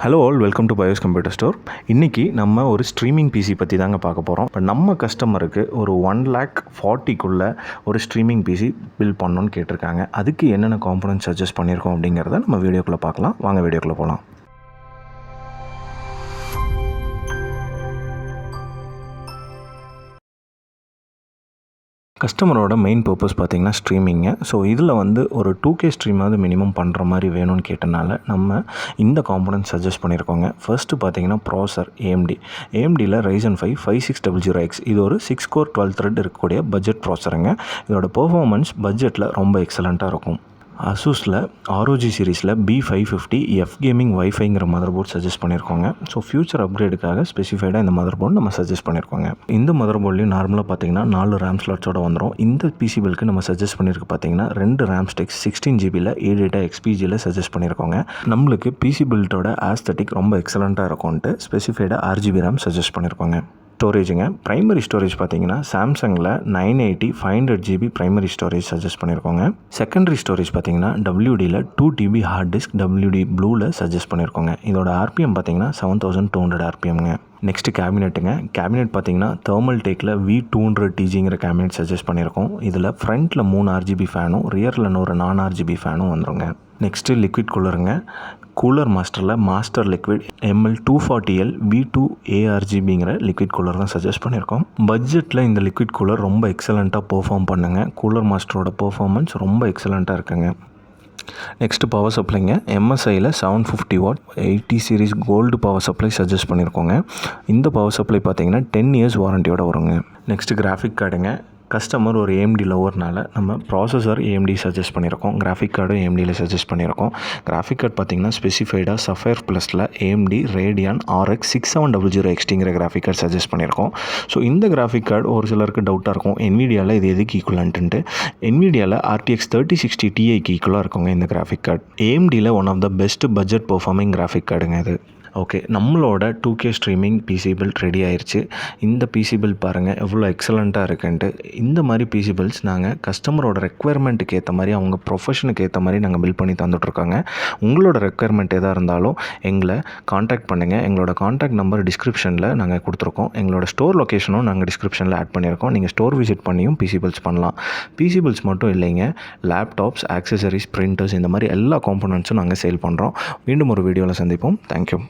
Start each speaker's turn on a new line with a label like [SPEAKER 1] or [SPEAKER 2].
[SPEAKER 1] Hello all, welcome to BYOS computer store. இன்றைக்கி நம்ம ஒரு ஸ்ட்ரீமிங் பிசி பற்றி தாங்க பார்க்க போகிறோம். இப்போ நம்ம கஸ்டமருக்கு ஒரு 1,40,000க்குள்ளே ஒரு ஸ்ட்ரீமிங் பிசி பில்ட் பண்ணணுன்னு கேட்டிருக்காங்க. அதுக்கு என்னென்ன காம்பனன்ட்ஸ் சஜஸ்ட் பண்ணியிருக்கோம் அப்படிங்கிறத நம்ம வீடியோக்குள்ளே பார்க்கலாம். வாங்க வீடியோக்குள்ளே போகலாம். கஸ்டமரோட மெயின் பர்பஸ் பார்த்திங்கன்னா ஸ்ட்ரீமிங்கு. ஸோ இதில் ஒரு 2K ஸ்ட்ரீமாவது மினிமம் பண்ணுற மாதிரி வேணும்னு கேட்டனால நம்ம இந்த காம்பனன்ட் சஜஸ்ட் பண்ணியிருக்கோங்க. ஃபர்ஸ்ட்டு பார்த்திங்கன்னா ப்ராசர் ஏஎம்டியில் Ryzen 5 5600X. இது ஒரு 6 கோர் 12 த்ரெட் இருக்கக்கூடிய பட்ஜெட் ப்ராசருங்க. இதோட பெர்ஃபார்மன்ஸ் பட்ஜெட்டில் ரொம்ப எக்ஸலண்ட்டாக இருக்கும். அசூஸில் ROG சீரீஸில் B550 எஃப் கேமிங் வைஃபைங்கிற மதர் போர்ட் சஜஸ்ட் பண்ணியிருக்கோங்க. ஸோ ஃபியூச்சர் அப்கிரேடுக்காக ஸ்பெசிஃபைடாக இந்த மதர் போர்டு நம்ம சஜஸ்ட் பண்ணியிருக்கோங்க. இந்த மதர் போர்ட்லேயும் நார்மலாக பார்த்தீங்கன்னா 4 ரேம் ஸ்லாட்ஸோட வந்துடும். இந்த பிசிபிளுக்கு நம்ம சஜஸ்ட் பண்ணியிருக்க பார்த்தீங்கன்னா 2 ரேம் ஸ்டிக்ஸ் 16GB A-Data XPGயில் சஜஸ்ட் பண்ணியிருக்கோங்க. நம்மளுக்கு பிசி பில்டோட ஆஸ்தட்டிக் ரொம்ப எக்ஸலண்ட்டாக இருக்கும்ன்ட்டு ஸ்பெசிஃபைடாக RGB ரேம் சஜஸ்ட் பண்ணியிருக்கோங்க. ஸ்டோரேஜுங்க, ப்ரைமரி ஸ்டோரேஜ் பார்த்தீங்கன்னா சாம்சங்கில் 980 500GB ப்ரைமரி ஸ்டோரேஜ் சஜஸ்ட் பண்ணியிருக்கோங்க. செகண்டரி ஸ்டோரேஜ் பார்த்தீங்கன்னா WDயில் 2TB ஹார்ட் டிஸ்க் WD ப்ளூவில் சஜஸ்ட் பண்ணியிருக்கோங்க. இதோட RPM பார்த்தீங்கன்னா 7200 RPMங்க. நெக்ஸ்ட்டு கேபினெட் பார்த்தீங்கன்னா தேர்மல் டேக்கில் V200TGங்கிற கேபினெட் சஜஸ்ட் பண்ணியிருக்கோம். இதில் ஃப்ரண்ட்டில் 3 RGB ஃபேனும் ரியரில் ஒரு நான் RGB ஃபேனும் வந்துருங்க. நெக்ஸ்ட்டு லிக்விட் கூலருங்க. Cooler master liquid ML240L V2 ARGBங்கிற லிக்விட் கூலர் தான் சஜஸ்ட் பண்ணியிருக்கோம். பட்ஜெட்டில் இந்த லிக்விட் கூலர் ரொம்ப எக்ஸலண்ட்டாக பெர்ஃபார்ம் பண்ணுங்க. கூலர் மாஸ்டரோட பெர்ஃபார்மன்ஸ் ரொம்ப எக்ஸலண்ட்டாக இருக்குங்க. நெக்ஸ்ட்டு பவர் சப்ளைங்க. MSIயில் 750 watt 80 series gold power supply suggest பண்ணியிருக்கோங்க. இந்த பவர் சப்ளை பார்த்தீங்கன்னா 10 இயர்ஸ் வாரண்டியோடு வருங்க. நெக்ஸ்ட்டு கிராஃபிக் கார்டுங்க. கஸ்டமர் ஒரு AMD லவர்னால நம்ம ப்ராசஸர் AMD சஜஸ்ட் பண்ணியிருக்கோம். கிராஃபிக் கார்டும் AMDயில் சஜஸ்ட் பண்ணியிருக்கோம். கிராஃபிக் கார்டு பார்த்திங்கன்னா ஸ்பெசிஃபைடாக சஃபயர் ப்ளஸில் AMD Radeon RX 6700 XTங்கிற கிராஃபிக் கார்டு சஜஸ்ட் பண்ணியிருக்கோம். ஸோ இந்த கிராஃபிக் கார்டு ஒரு சிலருக்கு டவுட்டாக இருக்கும், NVIDIAவில் இது எதுக்கு ஈக்குவலன்ட்டு. NVIDIAவில் RTX 3060 Tiக்கு ஈக்குவலாக இருக்குங்க இந்த கிராஃபிக் கார்டு. AMDயில் one of the best budget performing graphic கார்டுங்க இது. ஓகே, நம்மளோட 2K streaming PC build ready ஆயிடுச்சு. இந்த பிசி பில்ட் பாருங்கள் எவ்வளோ எக்ஸலண்ட்டாக இருக்குன்ட்டு. இந்த மாதிரி பிசி பில்ட்ஸ் நாங்கள் கஸ்டமரோட ரெக்குயர்மெண்ட்டுக்கு ஏற்ற மாதிரி, அவங்க ப்ரொஃபஷனுக்கு ஏற்ற மாதிரி நாங்கள் பில்ட் பண்ணி தந்துட்ருக்கோங்க. உங்களோட ரெக்குயர்மெண்ட் எதாக இருந்தாலும் எங்களை காண்டாக்ட் பண்ணுங்கள். எங்களோட காண்டாக்ட் நம்பர் டிஸ்கிரிப்ஷனில் நாங்கள் கொடுத்துருக்கோம். எங்களோட ஸ்டோர் லொக்கேஷனும் நாங்கள் டிஸ்கிரிப்ஷனில் ஆட் பண்ணியிருக்கோம். நீங்கள் ஸ்டோர் விசிட் பண்ணியும் பிசி பில்ட்ஸ் பண்ணலாம். பிசி பில்ட்ஸ் மட்டும் இல்லைங்க, லேப்டாப்ஸ், ஆக்சசரிஸ், பிரிண்டர்ஸ், இந்த மாதிரி எல்லா காம்போனன்ட்ஸும் நாங்கள் சேல் பண்ணுறோம். மீண்டும் ஒரு வீடியோவில் சந்திப்போம். தேங்க்யூ.